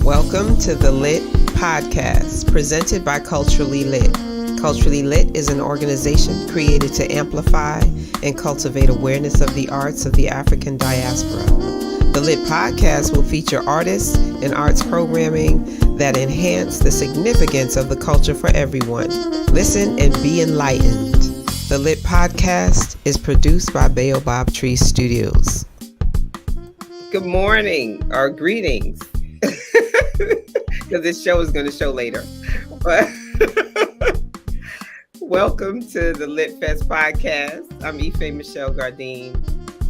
Welcome to the Lit Podcast, presented by Culturally Lit. Culturally Lit is an organization created to amplify and cultivate awareness of the arts of the African diaspora. The Lit Podcast will feature artists and arts programming that enhance the significance of the culture for everyone. Listen and be enlightened. The Lit Podcast is produced by Baobab Tree Studios. Good morning, or greetings, because this show is going to show later. But welcome to the LITFest Podcast. I'm IfeMichelle Gardin,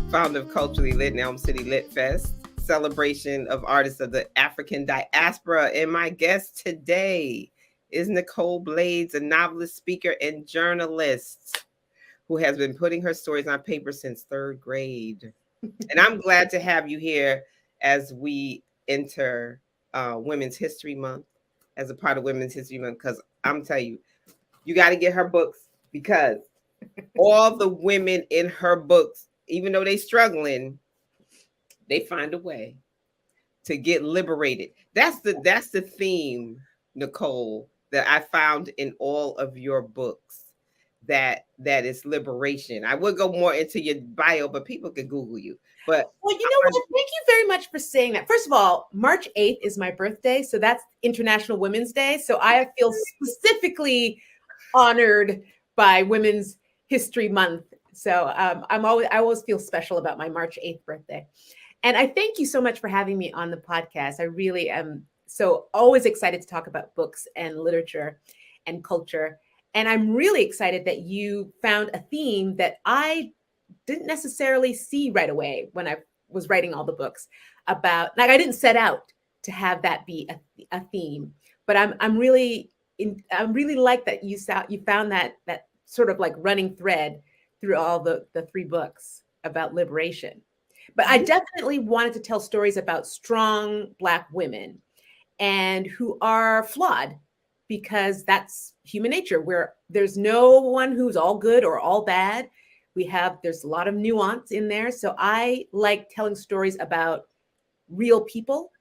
founder of Culturally Lit in Elm City LITFest, celebration of artists of the African diaspora. And my guest today is Nicole Blades, a novelist, speaker, and journalist who has been putting her stories on paper since third grade. And I'm glad to have you here as we enter Women's History Month, as a part of Women's History Month, because I'm telling you, you got to get her books, because all the women in her books, even though they're struggling, they find a way to get liberated. That's the theme, Nicole, that I found in all of your books. That is liberation. I would go more into your bio, but people can Google you. But well, you know what? Thank you very much for saying that. First of all, March 8th is my birthday, so that's International Women's Day. So I feel specifically honored by Women's History Month. So I always feel special about my March 8th birthday. And I thank you so much for having me on the podcast. I really am so always excited to talk about books and literature and culture. And I'm really excited that you found a theme that I didn't necessarily see right away when I was writing all the books about. Like, I didn't set out to have that be a theme, but I'm really like that you found that sort of like running thread through all the three books about liberation. But I definitely wanted to tell stories about strong Black women and who are flawed, because that's human nature, where there's no one who's all good or all bad. There's a lot of nuance in there. So I like telling stories about real people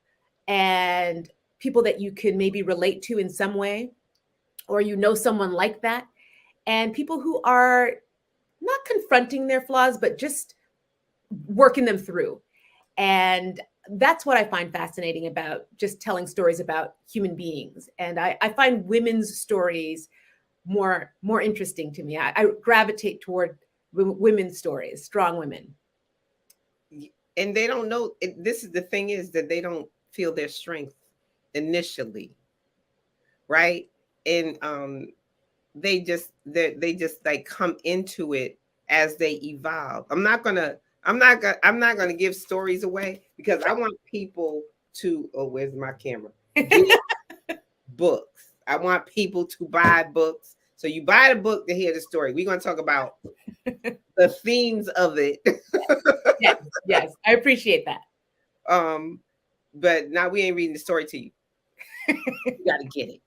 and people that you can maybe relate to in some way, or someone like that, and people who are not confronting their flaws, but just working them through. And that's what I find fascinating about just telling stories about human beings. And I find women's stories more interesting to me. I gravitate toward women's stories, strong women. And they don't know, this is the thing, is that they don't feel their strength initially, right? And they just like come into it as they evolve. I'm not gonna give stories away, because I want people to, where's my camera? Get books. I want people to buy books. So you buy the book to hear the story. We're going to talk about the themes of it. Yes, I appreciate that. But now we ain't reading the story to you. You got to get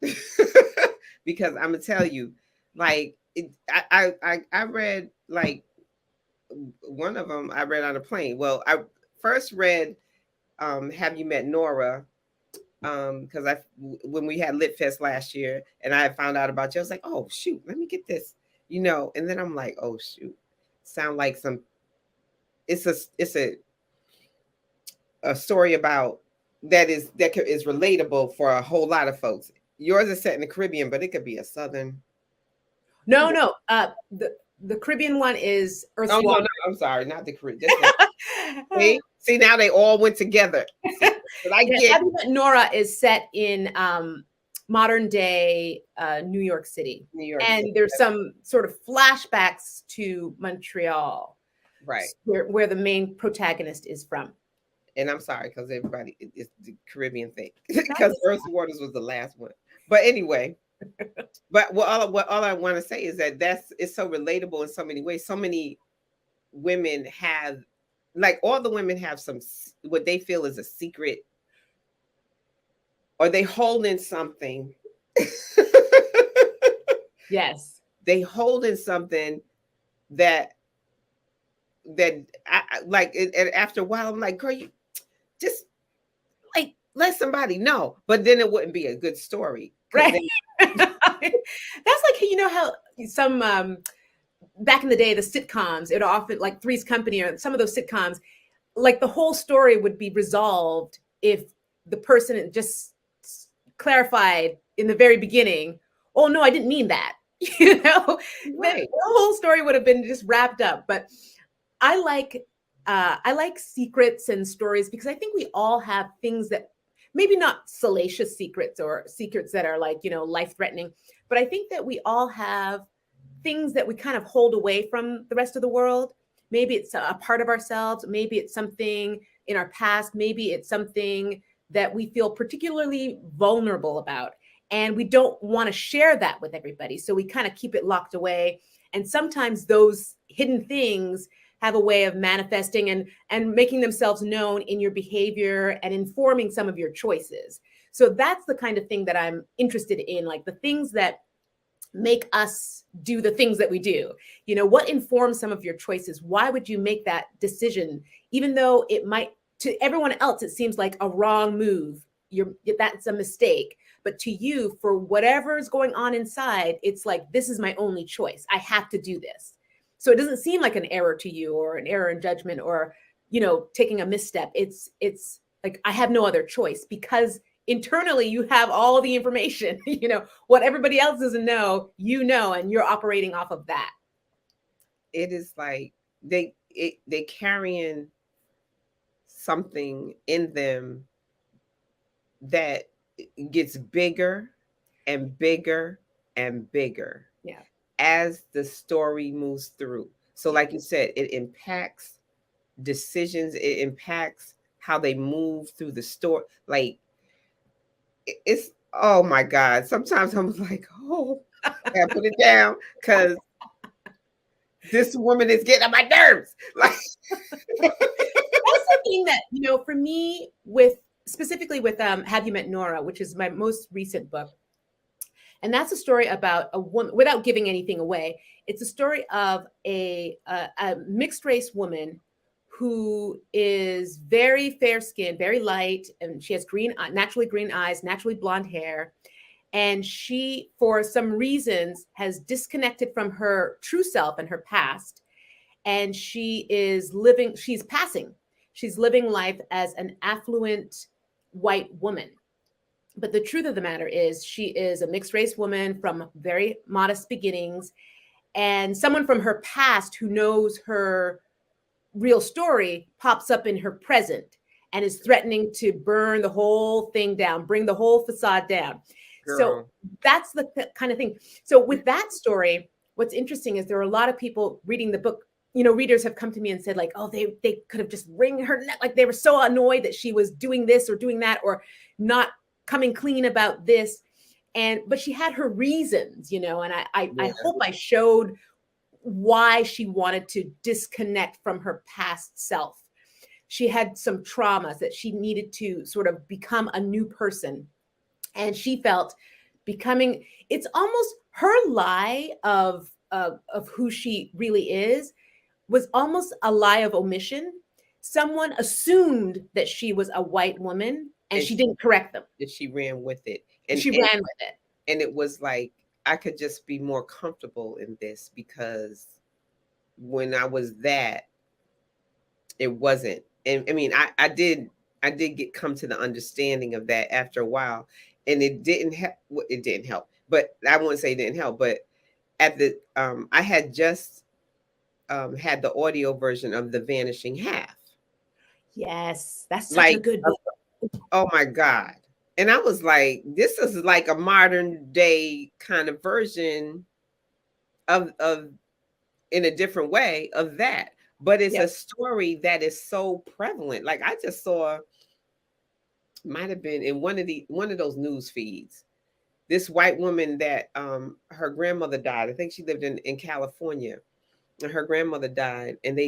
it. Because I'm going to tell you, like, I read, like, one of them I read on a plane. Well, I first read Have You Met Nora? Because when we had LITFest last year and I found out about you, I was like, oh shoot, let me get this, and then I'm like, oh shoot, sound like it's a story about that is relatable for a whole lot of folks. Yours is set in the Caribbean, but it could be a Southern. No. The Caribbean one is Earth. Oh, no, I'm sorry, not the Caribbean. See, now they all went together. Nora is set in modern day New York City. And there's some sort of flashbacks to Montreal, right, where the main protagonist is from. And I'm sorry, because everybody, it's the Caribbean thing, because Earth Waters was the last one. But anyway. But all I want to say is that it's so relatable in so many ways. So many women have, like, all the women have what they feel is a secret, or they hold in something. Yes, they hold in something that I like. And after a while, I'm like, girl, you just like let somebody know, but then it wouldn't be a good story. Right. Then, That's like, you know, how some back in the day, the sitcoms, it often like Three's Company or some of those sitcoms, like the whole story would be resolved if the person just clarified in the very beginning, oh no, I didn't mean that. You know, then right. the whole story would have been just wrapped up. But I like secrets and stories because I think we all have things that maybe not salacious secrets or secrets that are like, you know, life threatening, but I think that we all have things that we kind of hold away from the rest of the world. Maybe it's a part of ourselves, maybe it's something in our past, maybe it's something that we feel particularly vulnerable about. And we don't want to share that with everybody. So we kind of keep it locked away. And sometimes those hidden things have a way of manifesting and making themselves known in your behavior and informing some of your choices. So that's the kind of thing that I'm interested in, like the things that make us do the things that we do. You know, what informs some of your choices? Why would you make that decision, even though it might, to everyone else, it seems like a wrong move. That's a mistake. But to you, for whatever is going on inside, it's like, this is my only choice. I have to do this. So it doesn't seem like an error to you or an error in judgment or, you know, taking a misstep. It's like, I have no other choice because internally you have all the information. You know, what everybody else doesn't know, you know, and you're operating off of that. It is like they carrying something in them that gets bigger and bigger and bigger Yeah. as the story moves through. So like you said, it impacts decisions, it impacts how they move through the story. Like it's, oh my God. Sometimes I'm like, oh, I gotta put it down because this woman is getting on my nerves. Like That's the thing that, you know, for me, with specifically with Have You Met Nora, which is my most recent book. And that's a story about a woman, without giving anything away. It's a story of a mixed race woman who is very fair skinned, very light, and she has naturally green eyes, naturally blonde hair. And she, for some reasons, has disconnected from her true self and her past. And she's living life as an affluent white woman. But the truth of the matter is, she is a mixed race woman from very modest beginnings. And someone from her past who knows her real story pops up in her present and is threatening to burn the whole thing down, bring the whole facade down. So girl. that's the kind of thing. So with that story, what's interesting is there are a lot of people reading the book. You know, readers have come to me and said like, oh, they could have just wring her neck. Like they were so annoyed that she was doing this or doing that or not coming clean about this. But she had her reasons, you know, and I Yeah. hope I showed why she wanted to disconnect from her past self. She had some traumas that she needed to sort of become a new person. And she felt becoming, it's almost her lie of who she really is was almost a lie of omission. Someone assumed that she was a white woman and she didn't correct them. That she ran with it. She ran with it. And it was like, I could just be more comfortable in this because when I was that, it wasn't. And I mean, I did come to the understanding of that after a while, and it didn't help. It didn't help, but I wouldn't say it didn't help. But at the I had just had the audio version of The Vanishing Half. Yes, that's such a Like, good book. oh my God. And I was like, this is like a modern day kind of version of in a different way of that. But it's Yep. a story that is so prevalent. Like I just saw, might have been in one of those news feeds, this white woman that her grandmother died. I think she lived in California. And her grandmother died and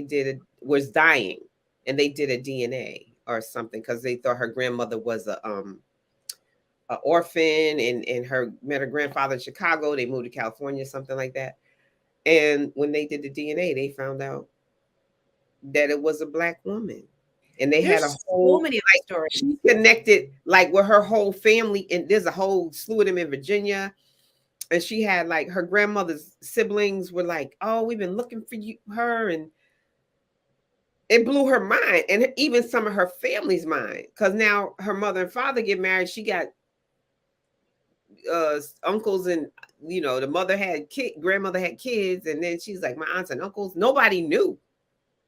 was dying and they did a DNA or something because they thought her grandmother was a orphan and her met her grandfather in Chicago. They moved to California, something like that. And when they did the DNA, they found out that it was a black woman. and they had a There's whole, so many of like, the stories. she connected like with her whole family, and there's a whole slew of them in Virginia. And she had like her grandmother's siblings were like, "Oh, we've been looking for her," and it blew her mind, and even some of her family's mind, because now her mother and father get married. She got uncles, and the mother had grandmother had kids, and then she's like, my aunts and uncles. Nobody knew.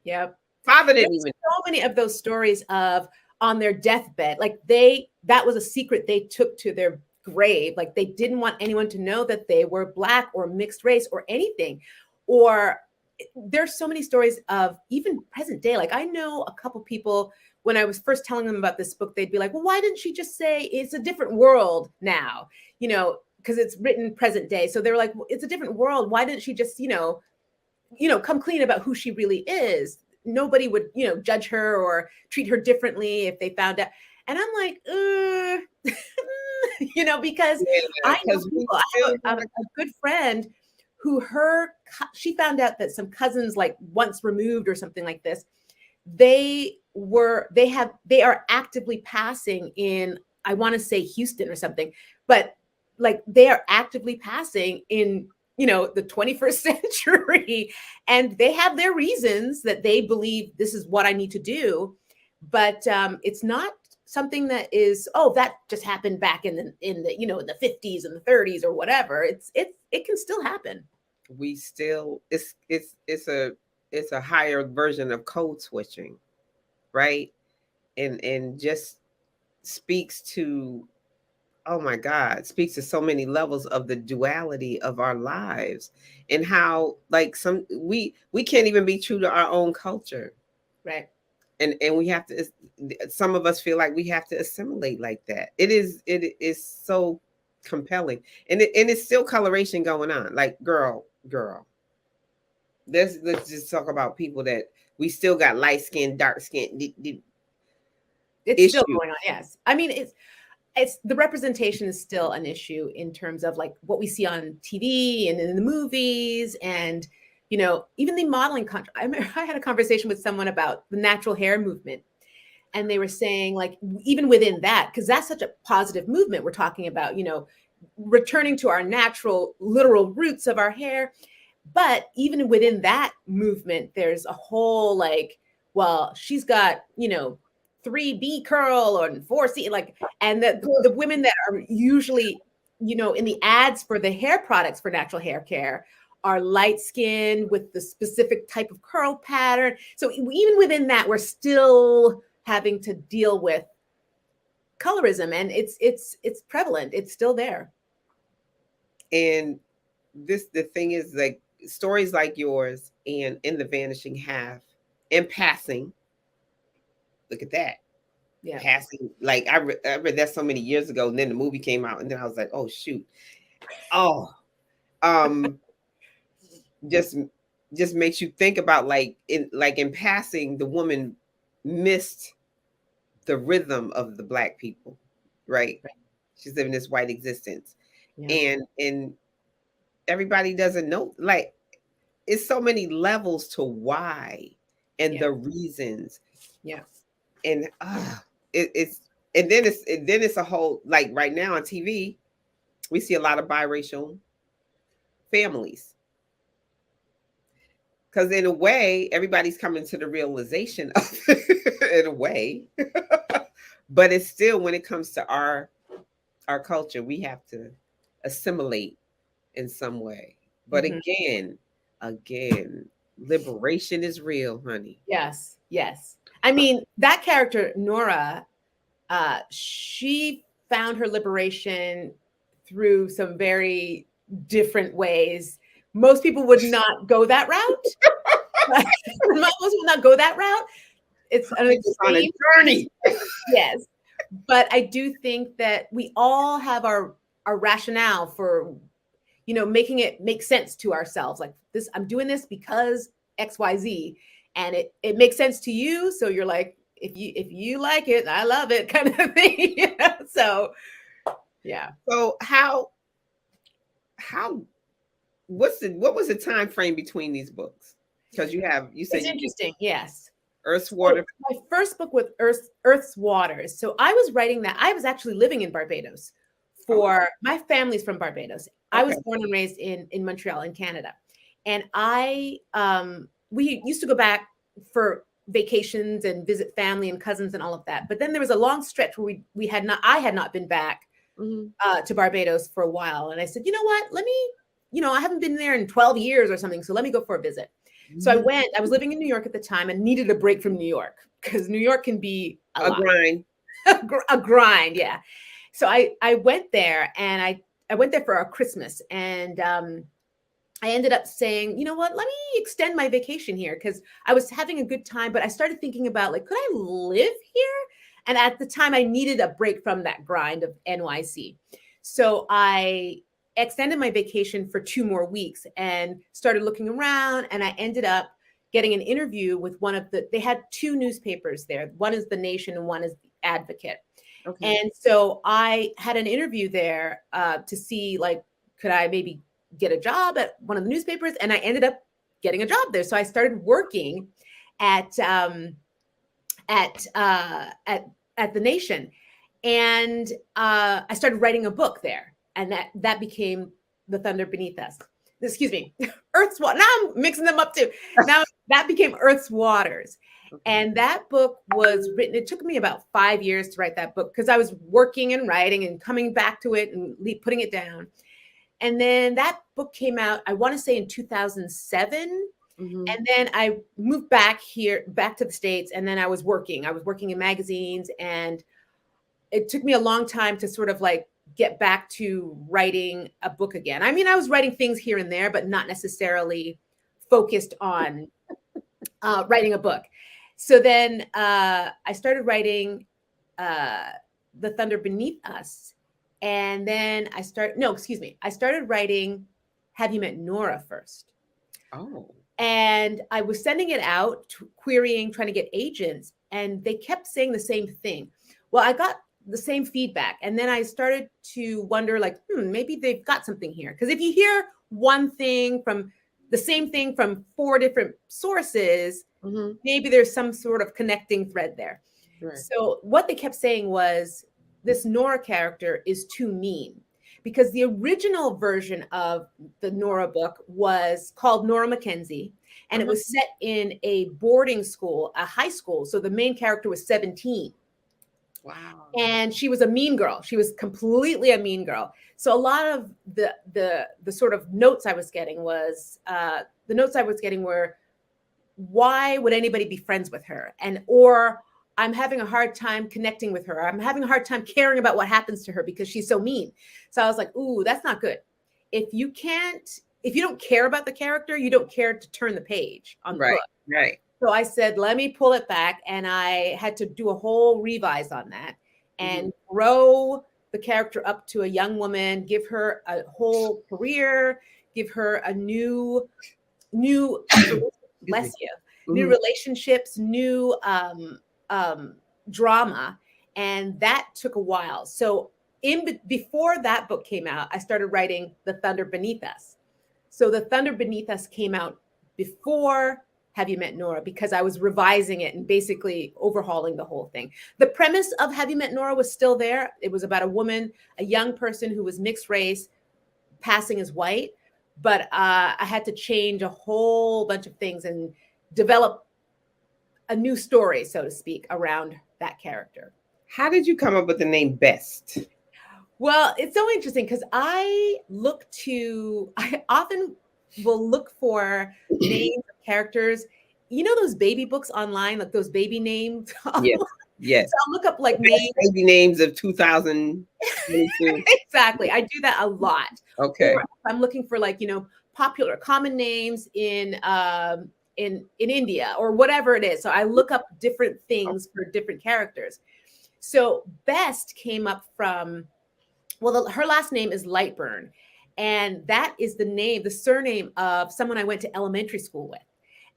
Yep. Father didn't There's even. so many of those stories of on their deathbed, like that was a secret they took to their grave. Like they didn't want anyone to know that they were Black or mixed race or anything. Or there's so many stories of even present day. Like I know a couple people, when I was first telling them about this book, they'd be like, well, why didn't she just say it's a different world now? Because it's written present day. So they were like, well, it's a different world. Why didn't she just, come clean about who she really is? Nobody would, judge her or treat her differently if they found out. And I'm like, because I know people. I have a good friend who she found out that some cousins, like once removed or something like this, they are actively passing in, I want to say Houston or something, but like they are actively passing in the 21st century, and they have their reasons that they believe this is what I need to do, but it's not something that is, that just happened back in the in the 50s and the 30s or whatever. It can still happen. We still, it's a higher version of code switching, right? And just speaks to, oh my God, speaks to so many levels of the duality of our lives, and how like we can't even be true to our own culture. Right. And we have to, some of us feel like we have to assimilate like that. It is so compelling. And it's still coloration going on. Like girl. Let's just talk about people that we still got light skin, dark skin. It's still going on. Yes. I mean, it's the representation is still an issue in terms of like what we see on TV and in the movies, and even the modeling. I had a conversation with someone about the natural hair movement, and they were saying like even within that, because that's such a positive movement, we're talking about returning to our natural literal roots of our hair, but even within that movement, there's a whole like, well, she's got 3B curl or 4C, like, and the women that are usually, in the ads for the hair products for natural hair care are light skinned with the specific type of curl pattern. So even within that, we're still having to deal with colorism, and it's prevalent. It's still there. And the thing is, like, stories like yours and In the Vanishing Half and Passing. Look at that. Yeah. Passing. Like I read that so many years ago, and then the movie came out, and then I was like, oh shoot. Oh. Just makes you think about like in Passing, the woman missed the rhythm of the Black people, right? She's living this white existence. Yeah. And everybody doesn't know, like, it's so many levels to why and the reasons. Yeah. And it's and then it's a whole, like right now on TV, we see a lot of biracial families. Because in a way, everybody's coming to the realization of it in a way. But it's still, when it comes to our culture, we have to assimilate in some way. But again, liberation is real, honey. Yes. I mean, that character, Nora, she found her liberation through some very different ways. Most people would not go that route. Most would not go that route. It's on a journey. Yes. But I do think that we all have our rationale for, making it make sense to ourselves. Like this, I'm doing this because XYZ, and it makes sense to you. So you're like, if you like it, I love it, kind of thing. So yeah. So what was the time frame between these books? Because you said it's interesting. Yes. Earth's So Water. my first book with Earth's Waters. So I was writing that. I was actually living in Barbados for my family's from Barbados. I was born and raised in Montreal in Canada. And we used to go back for vacations and visit family and cousins and all of that. But then there was a long stretch where I had not been back to Barbados for a while. And I said, you know what, let me, I haven't been there in 12 years or something. So let me go for a visit. So I was living in New York at the time and needed a break from New York because New York can be a grind. a grind. Yeah. So I went there and I went there for a Christmas and, I ended up saying, you know what, let me extend my vacation here because I was having a good time, but I started thinking about like, could I live here? And at the time I needed a break from that grind of NYC. So I extended my vacation for 2 more weeks and started looking around. And I ended up getting an interview with they had 2 newspapers there. One is The Nation and one is The Advocate. Okay. And so I had an interview there to see like, could I maybe get a job at one of the newspapers, and I ended up getting a job there. So I started working at The Nation, and I started writing a book there, and that became The Thunder Beneath Us. Excuse me, Earth's Water. Now I'm mixing them up too. Now that became Earth's Waters. And that book was written, it took me about 5 years to write that book because I was working and writing and coming back to it and putting it down. And then that book came out, I want to say in 2007. And then I moved back to the States. And then I was working in magazines, and it took me a long time to sort of like get back to writing a book again. I mean, I was writing things here and there, but not necessarily focused on writing a book. So then I started writing The Thunder Beneath Us. And then I started writing Have You Met Nora first? Oh. And I was sending it out, trying to get agents, and they kept saying the same thing. Well, I got the same feedback. And then I started to wonder, like, maybe they've got something here. Because if you hear the same thing from 4 different sources, maybe there's some sort of connecting thread there. Right. So what they kept saying was, this Nora character is too mean, because the original version of the Nora book was called Nora Mackenzie, and it was set in a boarding school, a high school. So the main character was 17. Wow. And she was a mean girl. She was completely a mean girl. So a lot of the sort of notes I was getting were, why would anybody be friends with her? Or I'm having a hard time connecting with her. I'm having a hard time caring about what happens to her because she's so mean. So I was like, ooh, that's not good. If you don't care about the character, you don't care to turn the page on the book. Right. So I said, let me pull it back. And I had to do a whole revise on that and grow the character up to a young woman, give her a whole career, give her a new bless you, new relationships, new drama. And that took a while. So before that book came out, I started writing The Thunder Beneath Us. So The Thunder Beneath Us came out before Have You Met Nora, because I was revising it and basically overhauling the whole thing. The premise of Have You Met Nora was still there. It was about a young person who was mixed race, passing as white. But I had to change a whole bunch of things and develop a new story, so to speak, around that character. How did you come up with the name Best? Well, it's so interesting because I often will look for names of characters. You know those baby books online, like those baby names? Yes. Yes. So I'll look up like baby names of 2022. Exactly. I do that a lot. Okay. Or I'm looking for popular common names in India or whatever it is. So I look up different things for different characters. So Best came up from, her last name is Lightburn. And that is the surname of someone I went to elementary school with.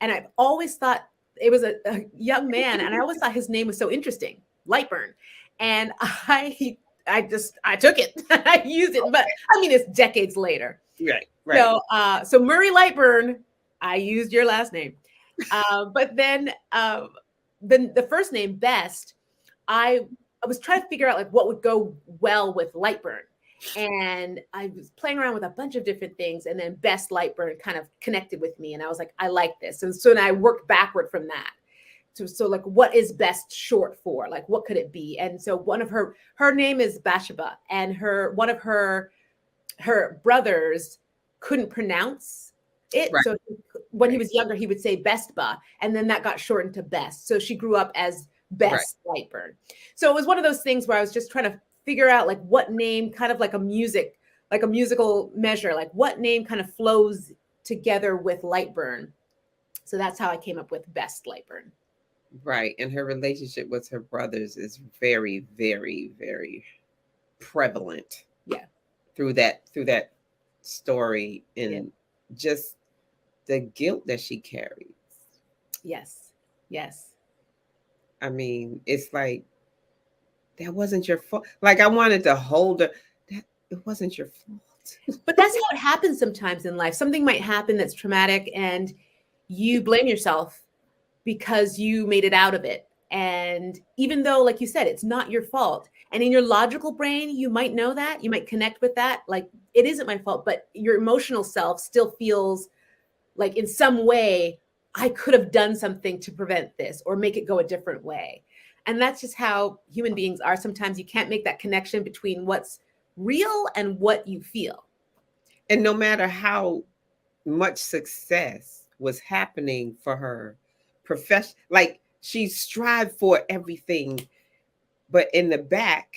And I've always thought it was a young man. And I always thought his name was so interesting, Lightburn. And I took it. I used it, but I mean, it's decades later. Right. So Murray Lightburn, I used your last name. But then the first name Best, I was trying to figure out like what would go well with Lightburn. And I was playing around with a bunch of different things, and then Best Lightburn kind of connected with me, and I was like, I like this. And so then I worked backward from that. So like, what is Best short for? Like, what could it be? And so one of her name is Bathsheba, and one of her brothers couldn't pronounce it. Right. So when he was younger, he would say Bestba, and then that got shortened to Best. So she grew up as Best Lightburn. So it was one of those things where I was just trying to figure out like what name, kind of like a musical measure, like what name kind of flows together with Lightburn. So that's how I came up with Best Lightburn. Right. And her relationship with her brothers is very, very, very prevalent. Yeah. Through that story, and just the guilt that she carries. Yes. Yes. I mean, it's like, that wasn't your fault. Like, I wanted to hold her. It wasn't your fault. But that's how it happens sometimes in life. Something might happen that's traumatic, and you blame yourself because you made it out of it. And even though, like you said, it's not your fault. And in your logical brain, you might know that, you might connect with that. Like, it isn't my fault, but your emotional self still feels like in some way, I could have done something to prevent this or make it go a different way. And that's just how human beings are. Sometimes you can't make that connection between what's real and what you feel. And no matter how much success was happening for her profession, like, she strived for everything, but in the back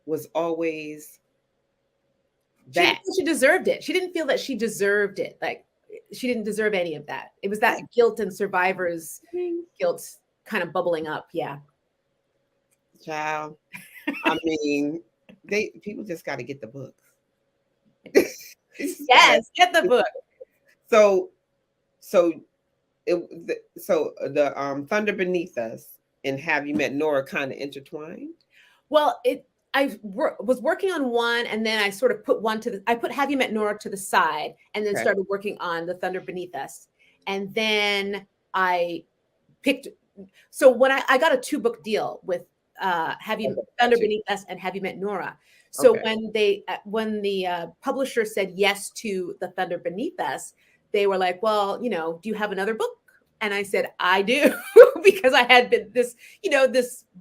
was always that. She didn't feel she deserved it. She didn't feel that she deserved it. Like, she didn't deserve any of that. It was that guilt and survivor's guilt kind of bubbling up. Yeah. Child. I mean, people just got to get the books. Yes, get the book. So the Thunder Beneath Us and Have You Met Nora kind of intertwined? Well, I was working on one, and then I sort of put I put Have You Met Nora to the side, and then started working on The Thunder Beneath Us. And then I picked, so when I got a 2-book deal with Thunder Beneath Us and Have You Met Nora. So when the publisher said yes to The Thunder Beneath Us, they were like, well, do you have another book? And I said, I do, because I had been this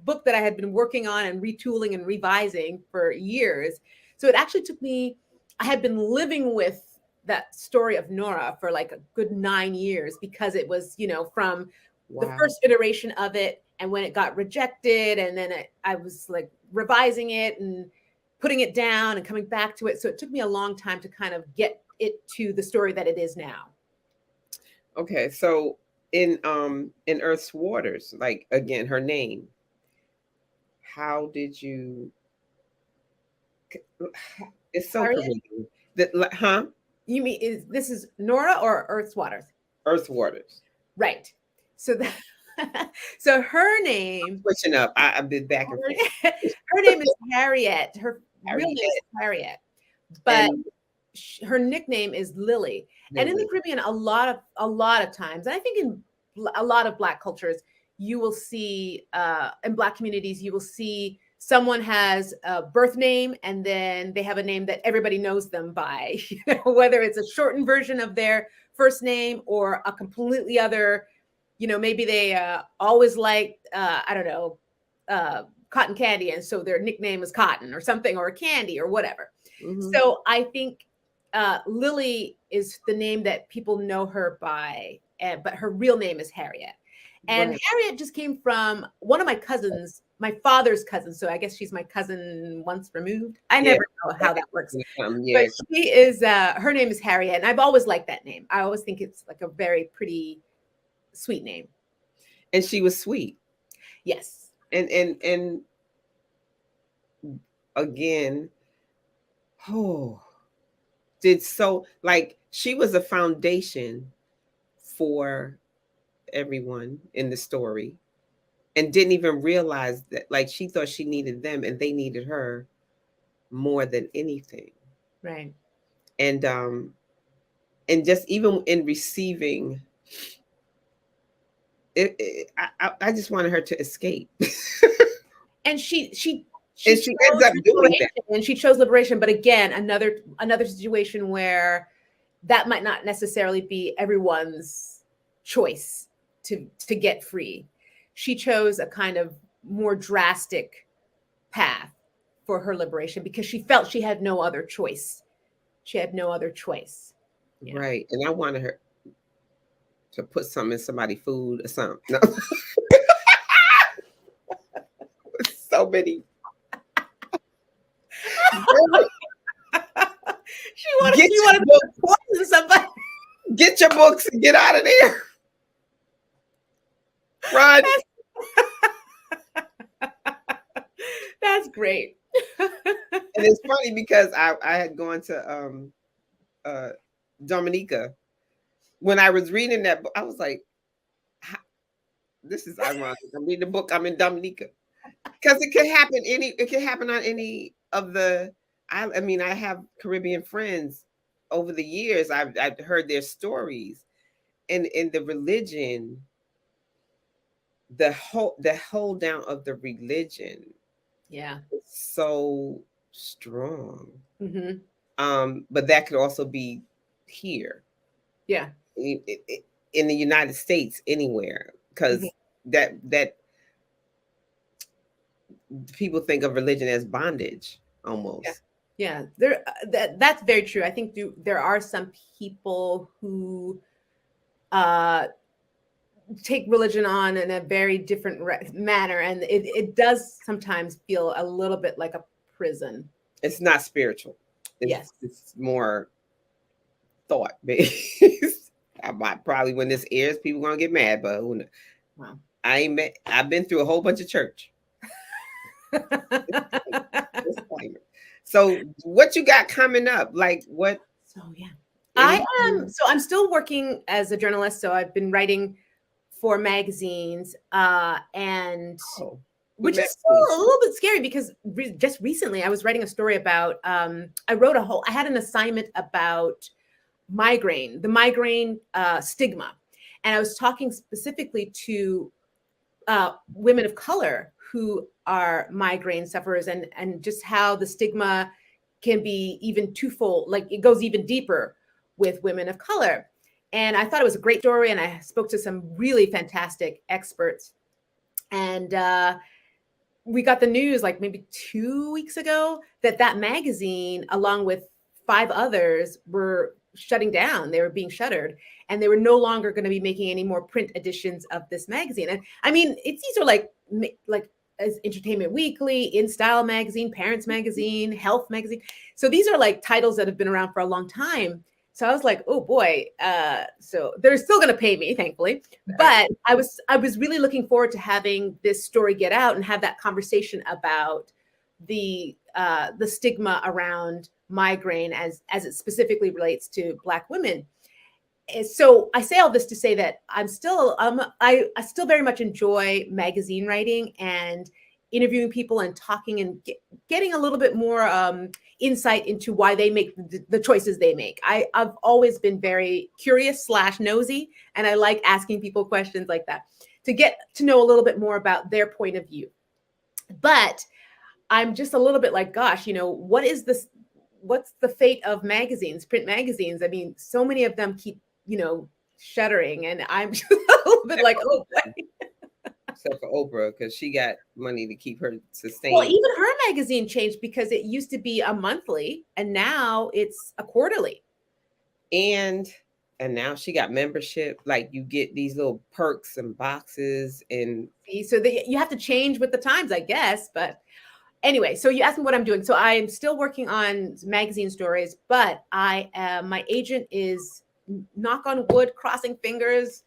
book that I had been working on and retooling and revising for years. So it actually took me, I had been living with that story of Nora for like a good 9 years, because it was, from the first iteration of it, and when it got rejected, and then I was like revising it and putting it down and coming back to it. So it took me a long time to kind of get it to the story that it is now. Okay, so in Earth's Waters, like, again, her name, how did you? It's so confusing. Huh? You mean this is Nora or Earth's Waters? Earth's Waters. Right. So so her name. Switching up. I've been back and forth. Her name is Harriet. Her real name is Harriet, but her nickname is Lily. And in the Caribbean, a lot of times, and I think in a lot of Black cultures, you will see in Black communities, you will see someone has a birth name, and then they have a name that everybody knows them by, whether it's a shortened version of their first name or a completely other, maybe they always liked, I don't know, cotton candy, and so their nickname is Cotton or something, or Candy or whatever. Mm-hmm. So I think Lily is the name that people know her by, but her real name is Harriet. And Harriet just came from one of my cousins, my father's cousin. So I guess she's my cousin once removed. I never know how that works. But she is, her name is Harriet. And I've always liked that name. I always think it's like a very pretty, sweet name. And she was sweet. Yes. And again, she was a foundation for everyone in the story, and didn't even realize that, like, she thought she needed them and they needed her more than anything. Right. And just even in receiving, I just wanted her to escape. And she And she ends up doing that. And she chose liberation. But again, another situation where that might not necessarily be everyone's choice to get free. She chose a kind of more drastic path for her liberation because she felt she had no other choice. She had no other choice. Yeah. Right. And I wanted her to put something in somebody's food or something. No. So many. She wanted to poison somebody. Get your books and get out of there. Run. That's great. And it's funny because I had gone to Dominica. When I was reading that book, I was like, this is ironic. I'm reading the book, I'm in Dominica. Because it can happen on any of the I mean, I have Caribbean friends over the years. I've heard their stories. And in the religion, the hold down of the religion, yeah, is so strong. Mm-hmm. But that could also be here, yeah, in the United States, anywhere, because mm-hmm. that people think of religion as bondage almost. Yeah, there. That's very true. I think there are some people who take religion on in a very different manner, and it does sometimes feel a little bit like a prison. It's not spiritual. Yes, it's more thought based. I might probably, when this airs, people gonna get mad, but who knows? Wow. I've been through a whole bunch of church. So what you got coming up? Like what? So yeah, I'm still working as a journalist. So I've been writing for magazines, and which is still a little bit scary because just recently I was writing a story about. I had an assignment about the migraine stigma, and I was talking specifically to women of color who are migraine sufferers, and just how the stigma can be even twofold, like it goes even deeper with women of color. And I thought it was a great story, and I spoke to some really fantastic experts. And we got the news like maybe 2 weeks ago that magazine, along with 5 others, were shutting down. They were being shuttered, and they were no longer going to be making any more print editions of this magazine. And I mean, these are like as Entertainment Weekly, In Style magazine, Parents magazine, Health magazine. So these are like titles that have been around for a long time. So I was like, oh boy. So they're still going to pay me, thankfully. But I was really looking forward to having this story get out and have that conversation about the stigma around migraine as it specifically relates to Black women. And so I say all this to say that I still very much enjoy magazine writing and interviewing people and talking and getting a little bit more insight into why they make the choices they make. I've always been very curious / nosy, and I like asking people questions like that to get to know a little bit more about their point of view. But I'm just a little bit like, gosh, what's the fate of magazines, print magazines? I mean, so many of them keep, shuttering, and I'm just a little bit like, oh boy. Except for Oprah, because she got money to keep her sustained. Well, even her magazine changed because it used to be a monthly, and now it's a quarterly. And now she got membership. Like you get these little perks and boxes, and so you have to change with the times, I guess. But anyway, so you asked me what I'm doing. So I'm still working on magazine stories, but my agent is, knock on wood, crossing fingers,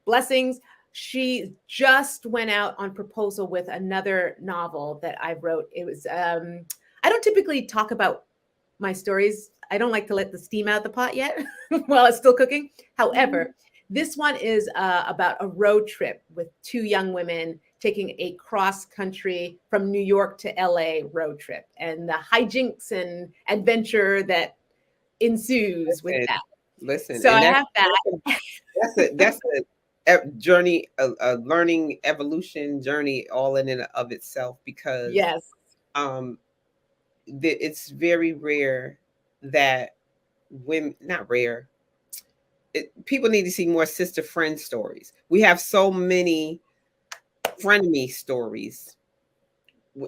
blessings. She just went out on proposal with another novel that I wrote. It was, I don't typically talk about my stories. I don't like to let the steam out the pot yet while it's still cooking. However, this one is about a road trip with 2 young women taking a cross country from New York to LA road trip, and the hijinks and adventure that ensues with that. Listen, so I have that. That's journey, a learning evolution journey, all in and of itself, because Yes. um, it's very rare that women, not rare, people need to see more sister friend stories. We have so many frenemy stories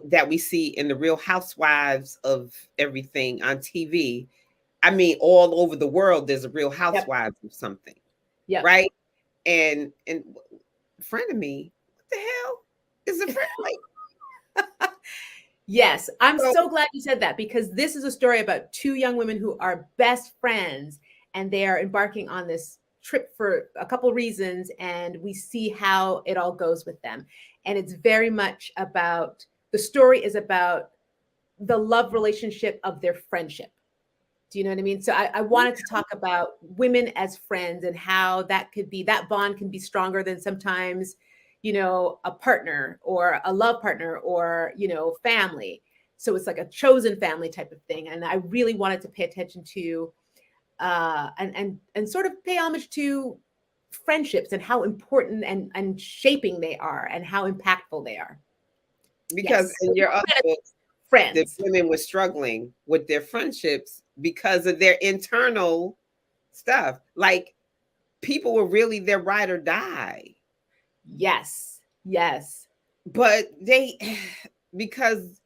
that we see in the Real Housewives of everything on TV. I mean, all over the world, there's a Real Yep. Housewives of something, Yep. right? And frenemy, what the hell is a friend? Like, Yes, I'm so so glad you said that, because this is a story about two young women who are best friends, and they are embarking on this trip for a couple reasons, and we see how it all goes with them. And it's very much about, the story is about the love relationship of their friendship. Do you know what I mean? So I wanted to talk about women as friends and how that could be, that bond can be stronger than sometimes, a partner or a love partner or, family. So it's like a chosen family type of thing. And I really wanted to pay attention to and sort of pay homage to friendships and how important and shaping they are and how impactful they are. because Yes. in your other book, the Friends. women were struggling with their friendships because of their internal stuff. Like, people were really their ride or die. Yes. Yes. But they, because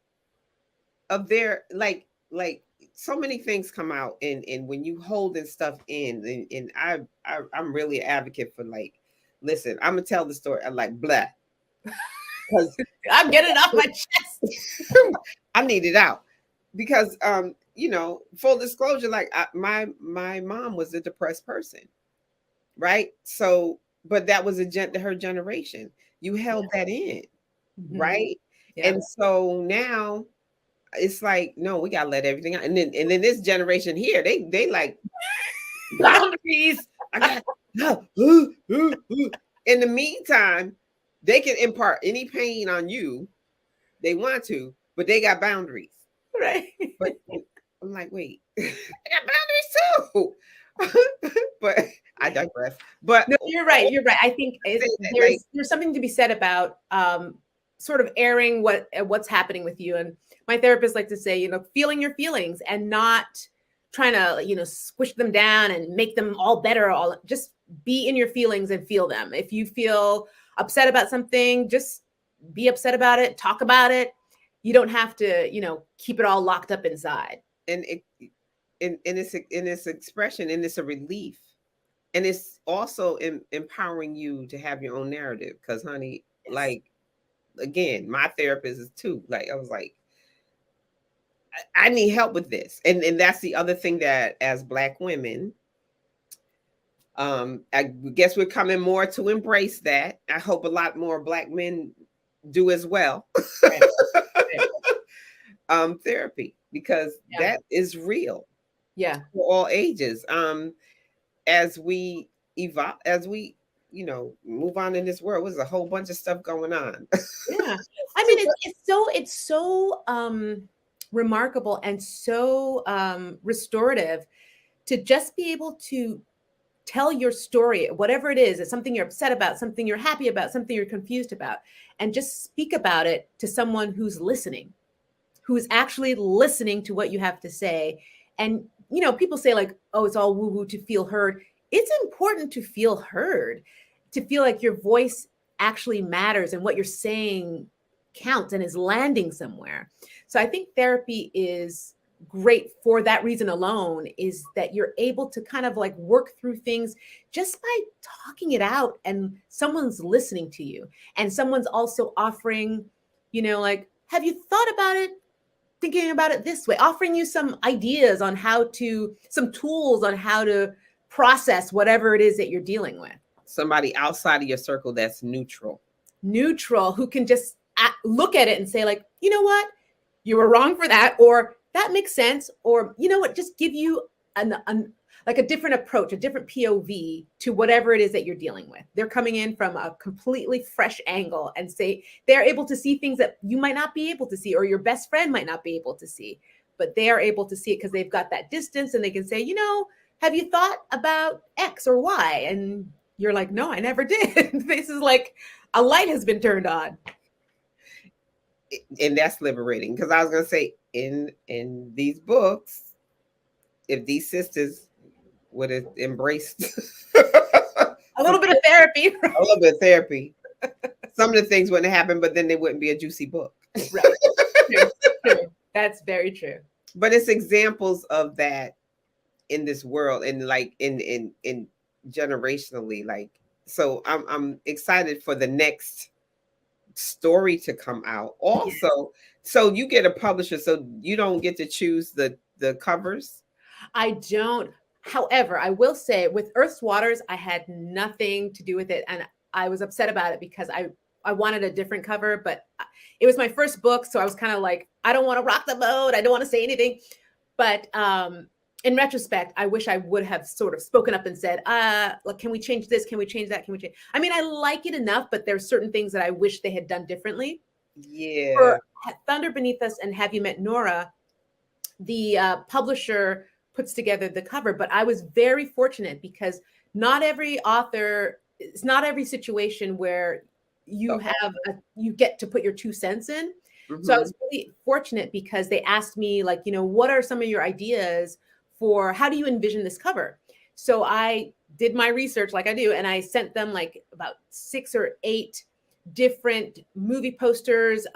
of their like so many things come out, and when you holding stuff in, and I'm really an advocate for, like, listen, I'm gonna tell the story. I like blah, because I'm getting it off my chest. I need it out, because full disclosure, like, my mom was a depressed person, right? So, but that was her generation. You held that in, right? Yeah. And so now it's like, no, we gotta let everything out. And then this generation here, they like boundaries. I got in the meantime, they can impart any pain on you they want to, but they got boundaries. Right. But I'm like, wait, I got boundaries too. But I digress. But No, you're right. You're right. I think like, there's something to be said about sort of airing what's happening with you. And my therapist likes to say, feeling your feelings and not trying to, squish them down and make them all better. All just be in your feelings and feel them. If you feel upset about something, just be upset about it. Talk about it. You don't have to, keep it all locked up inside. and in its expression, and it's a relief, and it's also empowering you to have your own narrative. Because, honey, Yes. like, again, my therapist is too. Like, I was like, I need help with this, and that's the other thing, that as Black women, I guess we're coming more to embrace that. I hope a lot more Black men do as well. Right. Therapy, because that is real. Yeah. For all ages. As we evolve, as we move on in this world, there's a whole bunch of stuff going on. Yeah. I mean, it's so remarkable and so restorative to just be able to tell your story, whatever it is. It's something you're upset about, something you're happy about, something you're confused about, and just speak about it to someone who's listening, who is actually listening to what you have to say. And, people say, like, oh, it's all woo-woo to feel heard. It's important to feel heard, to feel like your voice actually matters and what you're saying counts and is landing somewhere. So I think therapy is great for that reason alone, is that you're able to kind of like work through things just by talking it out, and someone's listening to you, and someone's also offering, like, have you thought about it, thinking about it this way, offering you some ideas on some tools on how to process whatever it is that you're dealing with. Somebody outside of your circle that's neutral, who can just look at it and say, like, you know what, you were wrong for that, or that makes sense, or just give you like a different approach, a different POV to whatever it is that you're dealing with. They're coming in from a completely fresh angle, and say they're able to see things that you might not be able to see, or your best friend might not be able to see, but they are able to see it because they've got that distance, and they can say, have you thought about X or Y? And You're like, no, I never did. This is like a light has been turned on. And that's liberating, because I was going to say, in these books, if these sisters would have embraced A little bit of therapy. a little bit of therapy, some of the things wouldn't happen, but then they wouldn't be a juicy book. Right. True. True. That's very true. But it's examples of that in this world, and like in generationally, like, so I'm excited for the next story to come out also. So you get a publisher, so you don't get to choose the covers. I don't. However, I will say with Earth's Waters, I had nothing to do with it, and I was upset about it because I wanted a different cover, but it was my first book, so I was kind of like, I don't want to rock the boat. I don't want to say anything. But in retrospect, I wish I would have sort of spoken up and said, look, can we change this? Can we change that? Can we change? I mean, I like it enough, but there's certain things that I wish they had done differently. Yeah. For Thunder Beneath Us and Have You Met Nora, the publisher puts together the cover, but I was very fortunate because not every author, it's not every situation where you have you get to put your 2 cents in. Mm-hmm. So I was really fortunate because they asked me, like, you know, what are some of your ideas for how do you envision this cover? So I did my research like I do, and I sent them like about 6 or 8 different movie posters,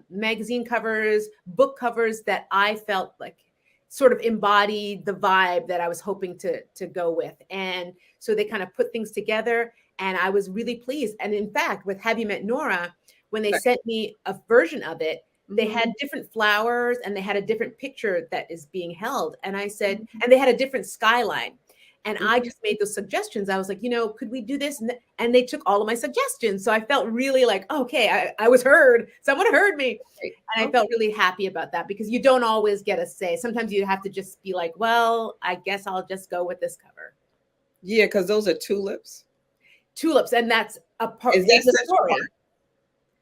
magazine covers, book covers that I felt like sort of embodied the vibe that I was hoping to go with. And so they kind of put things together, and I was really pleased. And in fact, with Have You Met Nora, when they sent me a version of it, they had different flowers and they had a different picture that is being held. And I said, and they had a different skyline. And I just made those suggestions. I was like, you know, could we do this? And they took all of my suggestions. So I felt really like, okay, I was heard. Someone heard me. And I felt really happy about that because you don't always get a say. Sometimes you have to just be like, well, I guess I'll just go with this cover. Yeah, because those are tulips. Tulips. And that's a part of the story. Park?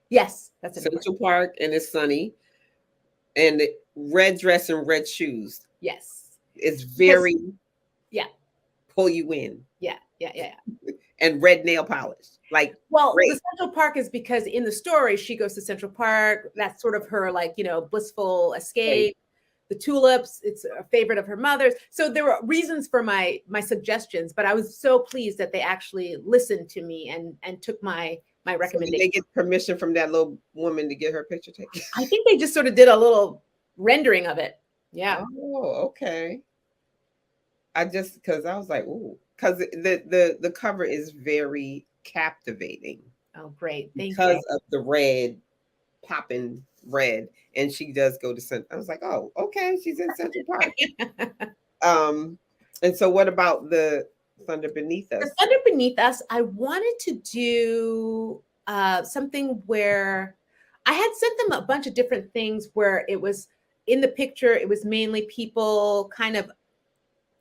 Yes, that's Central Park, and it's sunny. And the red dress and red shoes. Yes. It's very... Yeah. Pull you in. Yeah. And red nail polish. Like, well, the Central Park is because in the story, she goes to Central Park. That's sort of her, like, you know, blissful escape. Right. The tulips, it's a favorite of her mother's. So there were reasons for my suggestions, but I was so pleased that they actually listened to me and took my recommendation. So did they get permission from that little woman to get her picture taken? I think they just sort of did a little rendering of it. Yeah. Oh, okay. Because I was like, ooh, because the cover is very captivating. Oh, great. Thank you. Because of the red, popping red. And she does go to Central. I was like, oh, okay, she's in Central Park. And so what about the Thunder Beneath Us? The Thunder Beneath Us, I wanted to do something where I had sent them a bunch of different things where it was in the picture, it was mainly people kind of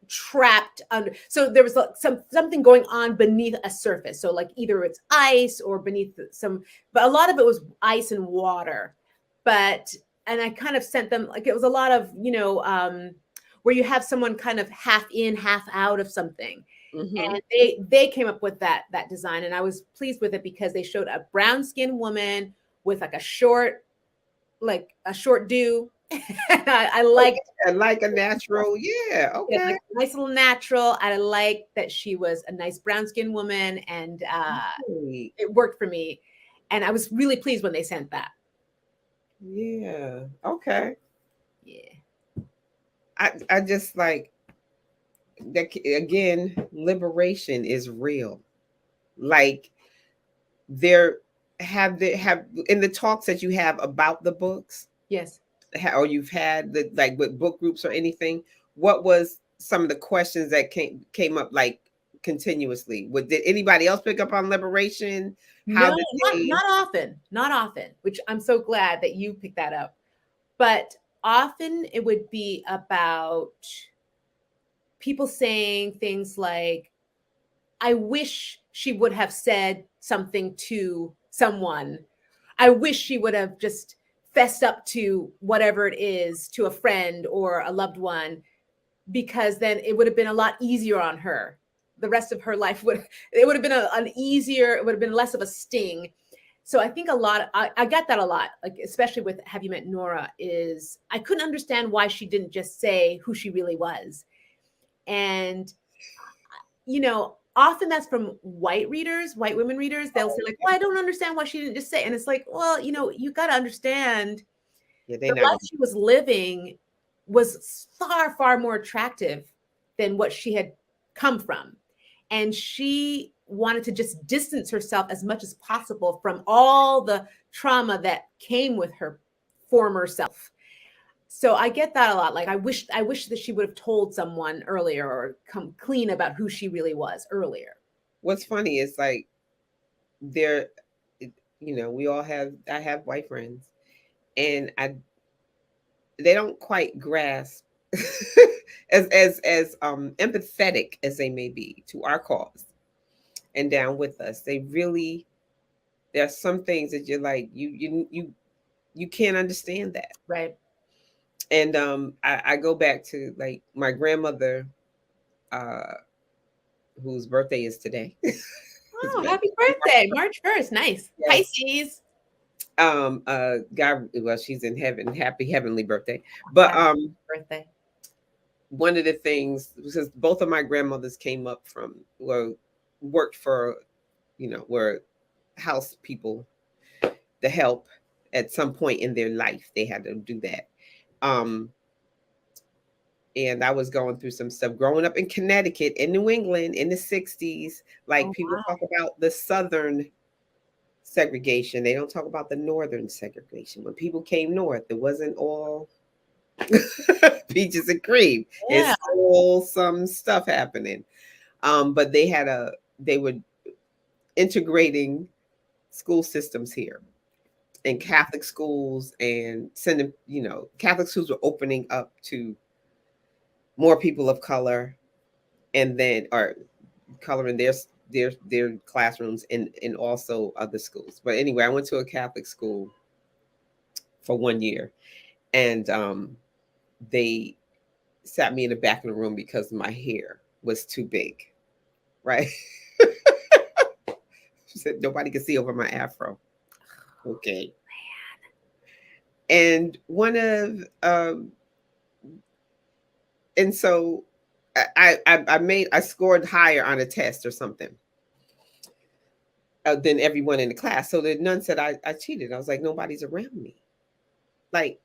trapped under, so there was like something going on beneath a surface, so like either it's ice or beneath but a lot of it was ice and water. And I kind of sent them, like, it was a lot of, you know, where you have someone kind of half in half out of something. And they came up with that design, and I was pleased with it because they showed a brown skinned woman with like a short do. I like a natural, yeah, okay, like a nice little natural. I like that she was a nice brown skinned woman, and it worked for me, and I was really pleased when they sent that. Yeah, okay. Yeah, I just like that. Again, liberation is real. Like, there have in the talks that you have about the books, yes, or you've had like with book groups or anything, what was some of the questions that came up like continuously? Did anybody else pick up on liberation? Not often, which I'm so glad that you picked that up. But often it would be about people saying things like, I wish she would have said something to someone. I wish she would have just fessed up to whatever it is, to a friend or a loved one, because then it would have been a lot easier on her. the rest of her life would have been an easier, it would have been less of a sting. So I think I get that a lot, like especially with Have You Met Nora, is I couldn't understand why she didn't just say who she really was. And often that's from white women readers. They'll say like, well, I don't understand why she didn't just say. And it's like, well, you got to understand the life she was living was far, far more attractive than what she had come from. And she wanted to just distance herself as much as possible from all the trauma that came with her former self. So I get that a lot. Like I wish that she would have told someone earlier or come clean about who she really was earlier. What's funny is like I have white friends, and they don't quite grasp as empathetic as they may be to our cause and down with us. There are some things that you're like, you can't understand that. Right. And I go back to like my grandmother, whose birthday is today. Oh, happy birthday. March 1st. Nice. Yes. Pisces. God, well, she's in heaven. Happy heavenly birthday. But birthday. One of the things, because both of my grandmothers worked for, were house people, the help at some point in their life. They had to do that. And I was going through some stuff growing up in Connecticut, in New England, in the 60s. Like people talk about the Southern segregation. They don't talk about the Northern segregation. When people came north, it wasn't all peaches and cream. Yeah. It's all some stuff happening. But they were integrating school systems here, and Catholic schools, and sending, Catholic schools were opening up to more people of color, and then or color in their classrooms, and also other schools. But anyway, I went to a Catholic school for 1 year, and they sat me in the back of the room because my hair was too big, right? She said nobody could see over my afro. Okay. And and so I scored higher on a test or something than everyone in the class. So the nun said I cheated. I was like, nobody's around me. Like,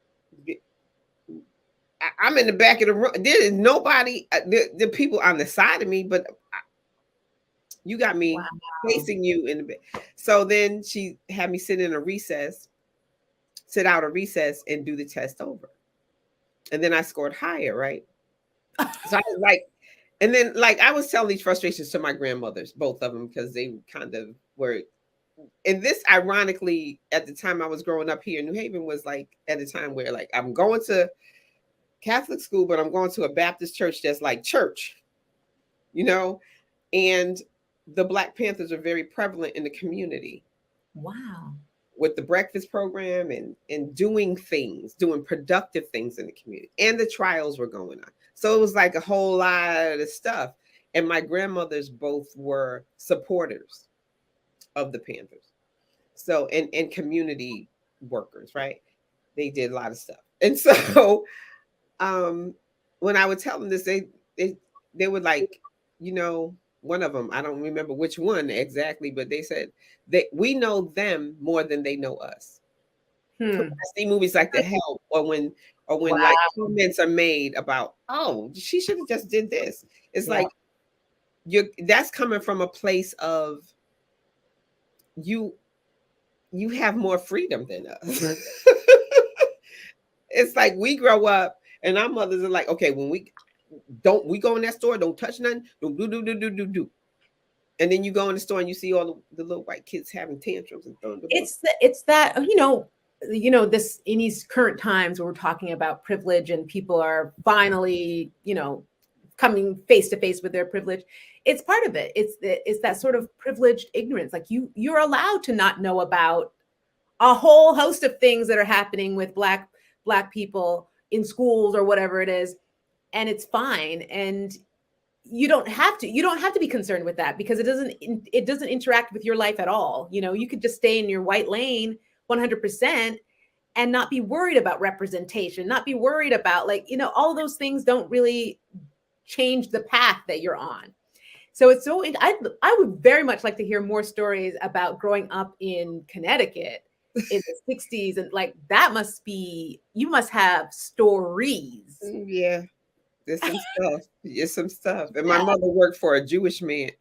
I'm in the back of the room. There is nobody, the people on the side of me, but you got me facing you in the back. So then she had me sit out a recess and do the test over. And then I scored higher, right? So I was like, and then like I was telling these frustrations to my grandmothers, both of them, because they kind of were. And this, ironically, at the time I was growing up here in New Haven, was like at a time where like I'm going to Catholic school, but I'm going to a Baptist church that's like church, and the Black Panthers are very prevalent in the community. Wow. With the breakfast program and doing productive things in the community. And the trials were going on. So it was like a whole lot of stuff. And my grandmothers both were supporters of the Panthers. So, and community workers, right? They did a lot of stuff. And so when I would tell them this, they would like, one of them, I don't remember which one exactly, but they said that we know them more than they know us. I see movies like The Help, or when like comments are made about, oh, she should have just did this. It's like that's coming from a place of you have more freedom than us. It's like we grow up and our mothers are like, okay, when we go in that store, don't touch nothing, don't do. And then you go in the store and you see all the little white kids having tantrums and throwing the It's that, this in these current times where we're talking about privilege and people are finally, coming face to face with their privilege. It's part of it. It's that sort of privileged ignorance. Like you're allowed to not know about a whole host of things that are happening with Black people in schools or whatever it is. And it's fine. And you don't have to be concerned with that, because it doesn't interact with your life at all. You know, you could just stay in your white lane 100% and not be worried about representation, not be worried about, like, you know, all those things don't really change the path that you're on. So it's so, I would very much like to hear more stories about growing up in Connecticut in the 60s. And like, you must have stories. Yeah, there's some stuff. There's some stuff. And my mother worked for a Jewish man.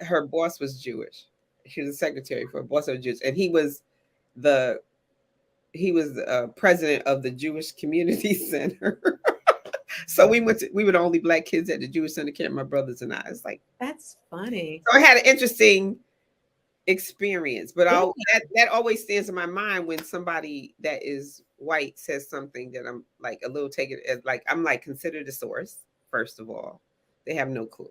Her boss was Jewish. She was a secretary for a boss of Jews, and he was the president of the Jewish Community Center. So we were the only Black kids at the Jewish Center camp, my brothers and I. It's like, that's funny. So I had an interesting experience, but that always stands in my mind when somebody that is white says something that I'm like a little taken as, like, I'm like, consider the source. First of all, they have no clue.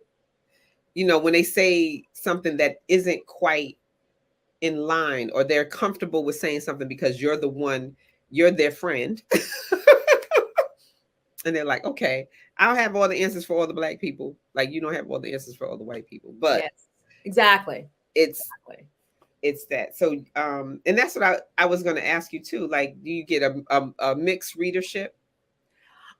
You know, when they say something that isn't quite in line, or they're comfortable with saying something because you're their friend. And they're like, okay, I'll have all the answers for all the Black people. Like, you don't have all the answers for all the white people. But yes, exactly. It's that. So, and that's what I was going to ask you too. Like, do you get a mixed readership?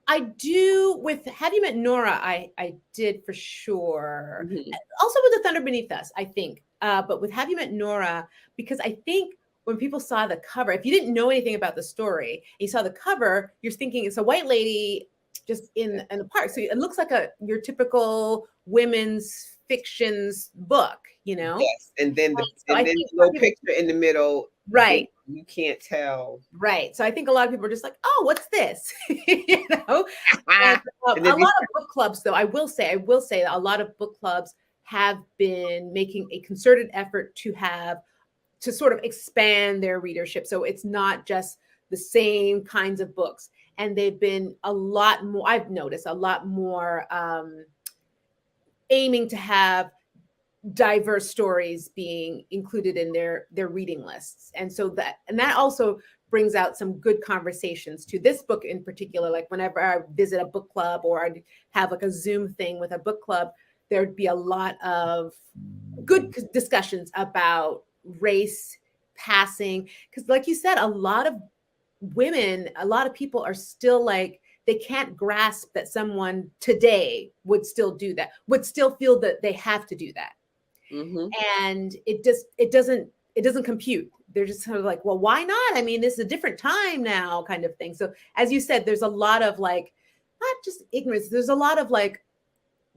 I do. With Have You Met Nora, I did for sure. Mm-hmm. Also with The Thunder Beneath Us, I think. But with Have You Met Nora, because I think when people saw the cover, if you didn't know anything about the story, and you saw the cover, you're thinking it's a white lady just in the park. So it looks like your typical women's fictions book, you know? Yes. And then the little picture in the middle. Right. You can't tell. Right. So I think a lot of people are just like, oh, what's this? You know? And, a lot of book clubs, though, I will say that a lot of book clubs have been making a concerted effort to sort of expand their readership. So it's not just the same kinds of books. And they've been a lot more, I've noticed a lot more aiming to have diverse stories being included in their reading lists. And so that also brings out some good conversations to this book in particular. Like whenever I visit a book club or I'd have like a Zoom thing with a book club, there'd be a lot of good discussions about race, passing. Because like you said, a lot of people are still like, they can't grasp that someone today would still do that, would still feel that they have to do that. Mm-hmm. And it doesn't compute. They're just sort of like, well, why not? I mean, this is a different time now, kind of thing. So as you said, there's a lot of like, not just ignorance, there's a lot of like,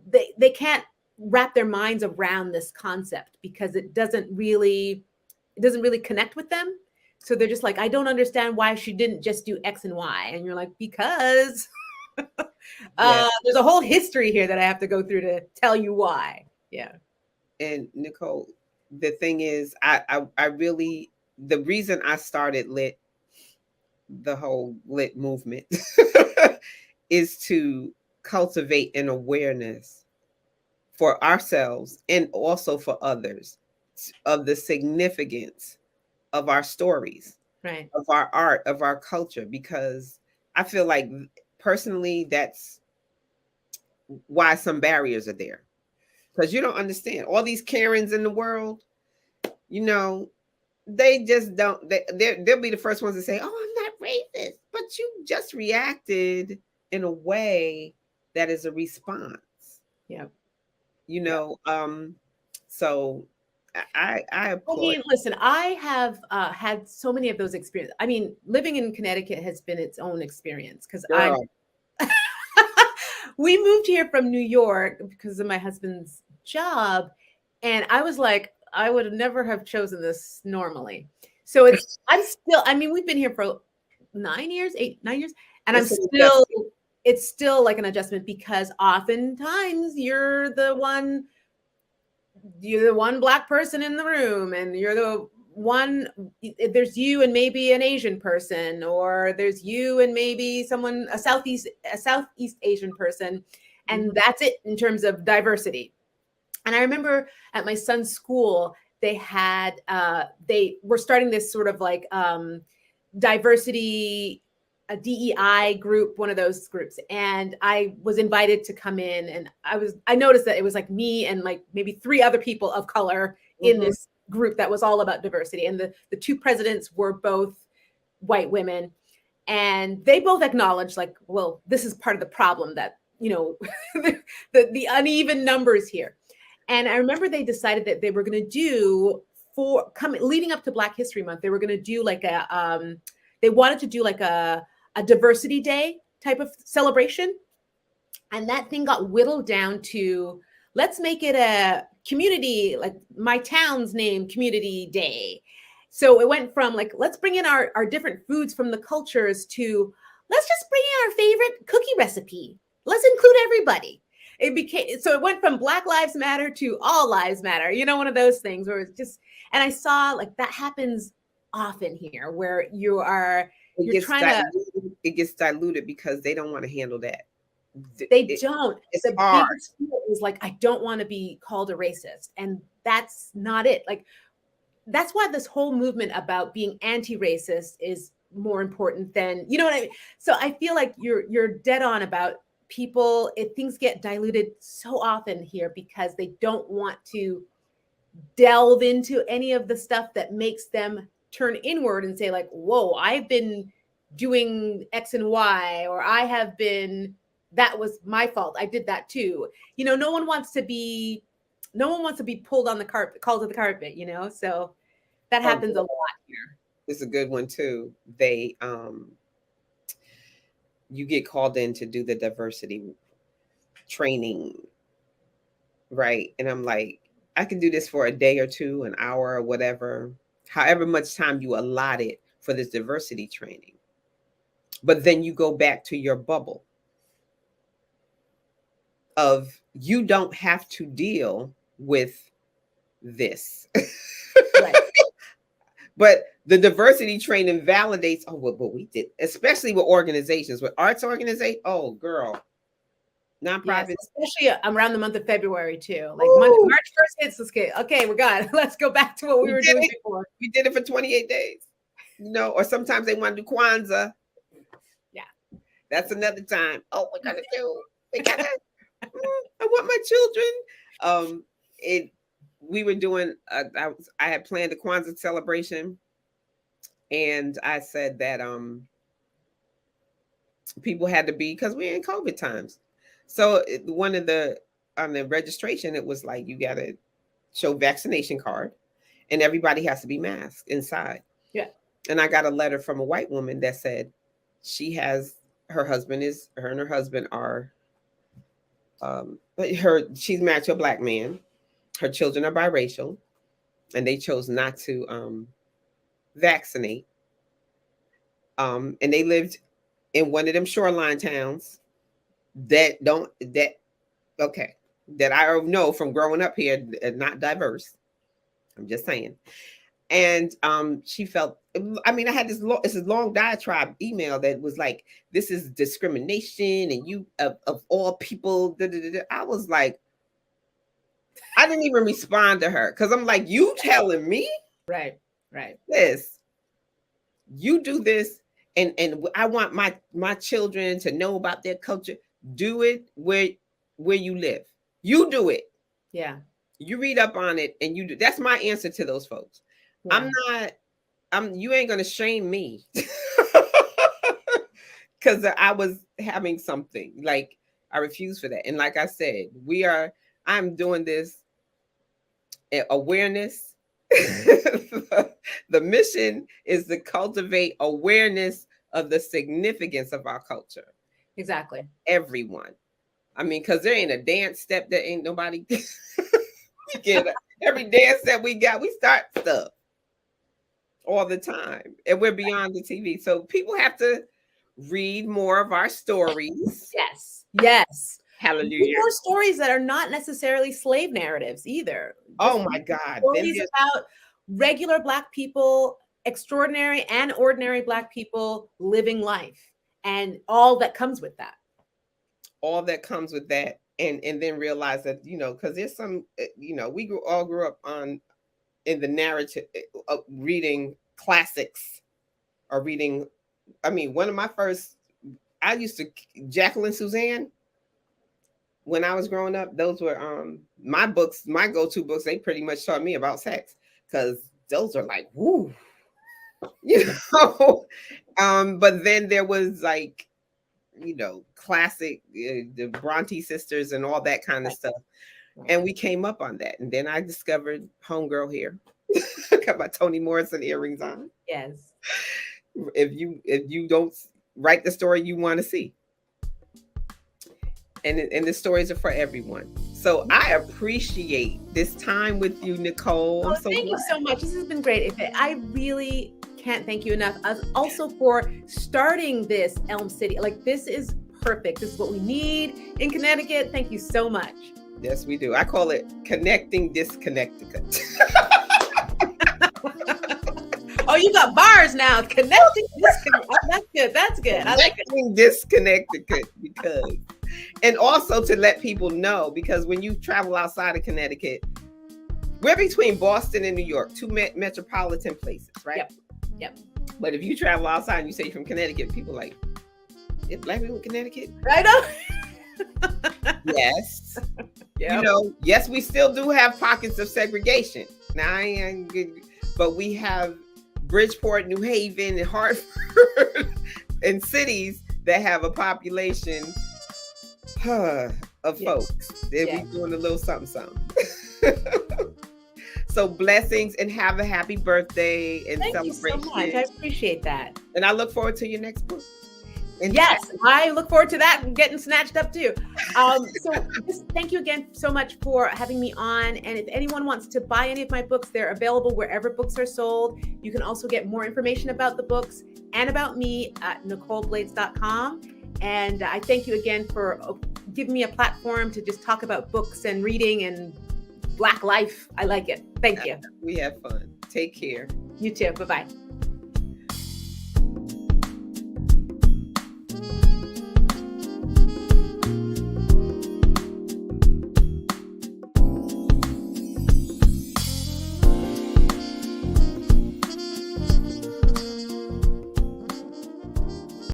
they can't wrap their minds around this concept because it doesn't really connect with them. So they're just like, I don't understand why she didn't just do X and Y. And you're like, because there's a whole history here that I have to go through to tell you why. Yeah. And Nicole, the thing is, I really, the reason I started the whole Lit movement is to cultivate an awareness for ourselves and also for others of the significance of our stories, right, of our art, of our culture, because I feel like personally that's why some barriers are there. Because you don't understand all these Karens in the world, you know, they just don't, they'll be the first ones to say, oh, I'm not racist, but you just reacted in a way that is a response. Yeah. You know, so I applaud. I mean, listen, I have had so many of those experiences. I mean, living in Connecticut has been its own experience because we moved here from New York because of my husband's job. And I was like, I would never have chosen this normally. So we've been here for 9 years. And it's still like an adjustment because oftentimes you're the one Black person in the room and you're the one, there's you and maybe an Asian person, or there's you and maybe a Southeast Asian person. And that's it in terms of diversity. And I remember at my son's school, they were starting this sort of like diversity a DEI group, one of those groups, and I was invited to come in, and I noticed that it was like me and like maybe 3 other people of color in this group that was all about diversity, and the 2 presidents were both white women, and they both acknowledged like, well, this is part of the problem, that, you know, the uneven numbers here. And I remember they decided that they were going to do leading up to Black History Month, they were going to do like they wanted to do like a diversity day type of celebration. And that thing got whittled down to, let's make it a community, like my town's name, Community Day. So it went from like, let's bring in our different foods from the cultures to, let's just bring in our favorite cookie recipe. Let's include everybody. It went from Black Lives Matter to All Lives Matter, you know, one of those things where it's just, and I saw like that happens often here, where it gets diluted because they don't want to handle that. Don't. It's the hard. biggest fear is like, I don't want to be called a racist. And that's not it. Like, that's why this whole movement about being anti-racist is more important than, you know what I mean? So I feel like you're dead on about people. Things get diluted so often here because they don't want to delve into any of the stuff that makes them turn inward and say like, whoa, I've been doing X and Y, or that was my fault, I did that too. You know, no one wants to be pulled on the carpet, called to the carpet, you know? So that happens a lot here. It's a good one too. You get called in to do the diversity training, right? And I'm like, I can do this for a day or 2, an hour or whatever, however much time you allot it for this diversity training. But then you go back to your bubble of, you don't have to deal with this. Right. But the diversity training validates, but we did, especially with organizations, with arts organizations. Oh, girl. Nonprofits. Yes, especially around the month of February too. Like March 1st hits, okay, we're good. Let's go back to what we were doing before. We did it for 28 days, you know, or sometimes they want to do Kwanzaa. Yeah. That's another time. Oh, we gotta I want my children. We were doing, I had planned a Kwanzaa celebration, and I said that people had to be, because we're in COVID times. So on the registration, it was like, you got to show vaccination card, and everybody has to be masked inside. Yeah. And I got a letter from a white woman that said her and her husband are, she's married to a Black man. Her children are biracial, and they chose not to vaccinate. And they lived in one of them shoreline towns that I know from growing up here, not diverse. I'm just saying. And she felt, I mean, I had this long diatribe email that was like, this is discrimination, and you of all people. I was like, I didn't even respond to her, because I'm like, you telling me, right, this, you do this, and I want my children to know about their culture. Do it where you live. You do it. Yeah. You read up on it, and you do. That's my answer to those folks. Yeah. You ain't gonna shame me because I was having something. Like, I refuse for that. And like I said, I'm doing this awareness. The mission is to cultivate awareness of the significance of our culture. Exactly. Everyone. I mean, because there ain't a dance step that ain't nobody get. Every dance that we got, we start stuff all the time, and we're beyond the TV. So people have to read more of our stories. Yes. Hallelujah. More stories that are not necessarily slave narratives either. Oh my God. Stories about regular Black people, extraordinary and ordinary Black people living life, and all that comes with that. And then realize that, you know, because there's some, you know, we all grew up in the narrative of reading classics or reading one of my first, I used to, Jacqueline Suzanne, when I was growing up, those were my books, my go-to books. They pretty much taught me about sex, because those are like, woo, you know. But then there was like, classic, the Bronte sisters and all that kind of stuff. And we came up on that. And then I discovered Homegirl here. Got my Toni Morrison earrings on. Yes. If you don't write the story you want to see. And the stories are for everyone. So I appreciate this time with you, Nicole. Thank you so much. This has been great. I really can't thank you enough. Also for starting this Elm City. Like, this is perfect. This is what we need in Connecticut. Thank you so much. Yes, we do. I call it Connecting Disconnecticut. Oh, you got bars now. Connecting Disconnecticut. Oh, that's good. That's good. I like it. Connecting Disconnecticut, because, and also to let people know, because when you travel outside of Connecticut, we're between Boston and New York, two metropolitan places, right? Yep. But if you travel outside and you say you're from Connecticut, people are like, is Black people in Connecticut? I know. Yes. Yep. Yes, we still do have pockets of segregation. Now, but we have Bridgeport, New Haven, and Hartford, and cities that have a population of folks. They'll be doing a little something. So blessings, and have a happy birthday and celebration. Thank you so much. I appreciate that. And I look forward to your next book. And yes, I look forward to that and getting snatched up too. So thank you again so much for having me on. And if anyone wants to buy any of my books, they're available wherever books are sold. You can also get more information about the books and about me at NicoleBlades.com. And I thank you again for giving me a platform to just talk about books and reading and Black life. I like it. Thank you. We have fun. Take care. You too. Bye-bye.